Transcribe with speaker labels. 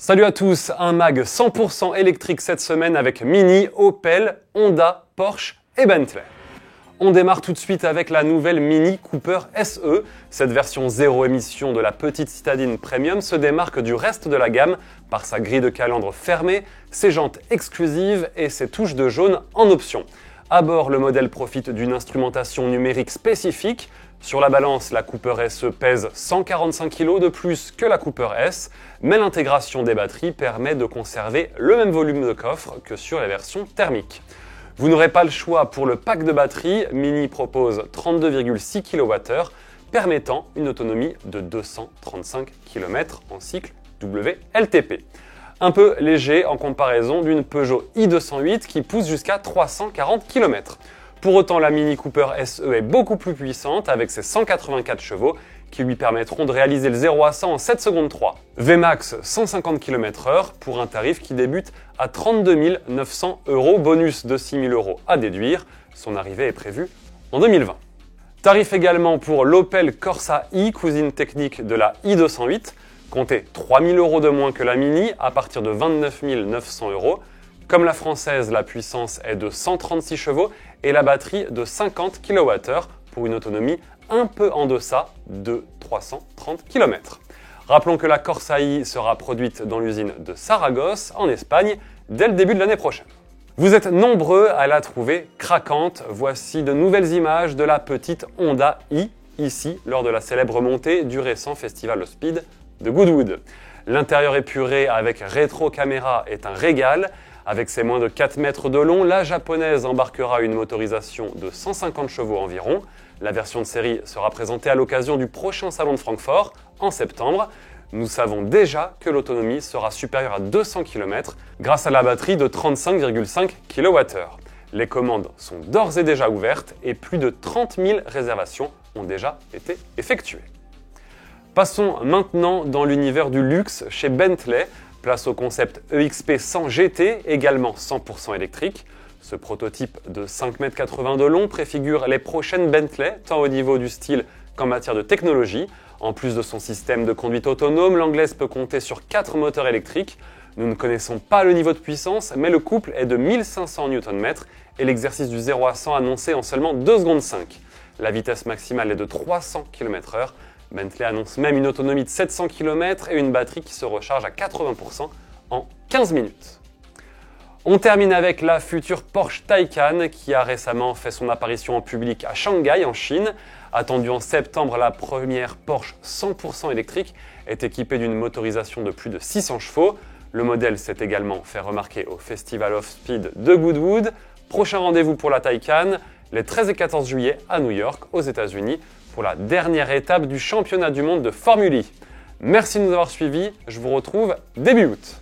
Speaker 1: Salut à tous, un mag 100% électrique cette semaine avec Mini, Opel, Honda, Porsche et Bentley. On démarre tout de suite avec la nouvelle Mini Cooper SE. Cette version zéro émission de la petite citadine premium se démarque du reste de la gamme par sa grille de calandre fermée, ses jantes exclusives et ses touches de jaune en option. À bord, le modèle profite d'une instrumentation numérique spécifique. Sur la balance, la Cooper SE pèse 145 kg de plus que la Cooper S, mais l'intégration des batteries permet de conserver le même volume de coffre que sur les versions thermiques. Vous n'aurez pas le choix pour le pack de batterie. Mini propose 32,6 kWh, permettant une autonomie de 235 km en cycle WLTP. Un peu léger en comparaison d'une Peugeot i208 qui pousse jusqu'à 340 km. Pour autant, la Mini Cooper SE est beaucoup plus puissante avec ses 184 chevaux qui lui permettront de réaliser le 0 à 100 en 7 secondes 3. VMAX 150 km/h pour un tarif qui débute à 32 900 €, bonus de 6 000 € à déduire. Son arrivée est prévue en 2020. Tarif également pour l'Opel Corsa i, cousine technique de la i208. Comptez 3 000 € de moins que la Mini à partir de 29 900 €. Comme la française, la puissance est de 136 chevaux et la batterie de 50 kWh pour une autonomie un peu en deçà de 330 km. Rappelons que la Corsa i sera produite dans l'usine de Saragosse, en Espagne, dès le début de l'année prochaine. Vous êtes nombreux à la trouver craquante. Voici de nouvelles images de la petite Honda i, ici lors de la célèbre montée du récent Festival of Speed de Goodwood. L'intérieur épuré avec rétro-caméra est un régal. Avec ses moins de 4 mètres de long, la japonaise embarquera une motorisation de 150 chevaux environ. La version de série sera présentée à l'occasion du prochain salon de Francfort en septembre. Nous savons déjà que l'autonomie sera supérieure à 200 km grâce à la batterie de 35,5 kWh. Les commandes sont d'ores et déjà ouvertes et plus de 30 000 réservations ont déjà été effectuées. Passons maintenant dans l'univers du luxe chez Bentley. Place au concept EXP 100 GT, également 100% électrique. Ce prototype de 5,80 m de long préfigure les prochaines Bentley, tant au niveau du style qu'en matière de technologie. En plus de son système de conduite autonome, l'anglaise peut compter sur 4 moteurs électriques. Nous ne connaissons pas le niveau de puissance, mais le couple est de 1500 Nm et l'exercice du 0 à 100 annoncé en seulement 2 secondes 5. La vitesse maximale est de 300 km/h. Bentley annonce même une autonomie de 700 km et une batterie qui se recharge à 80% en 15 minutes. On termine avec la future Porsche Taycan qui a récemment fait son apparition en public à Shanghai en Chine. Attendue en septembre, la première Porsche 100% électrique est équipée d'une motorisation de plus de 600 chevaux. Le modèle s'est également fait remarquer au Festival of Speed de Goodwood. Prochain rendez-vous pour la Taycan, les 13 et 14 juillet à New York, aux États-Unis, pour la dernière étape du championnat du monde de Formule E. Merci de nous avoir suivis, je vous retrouve début août.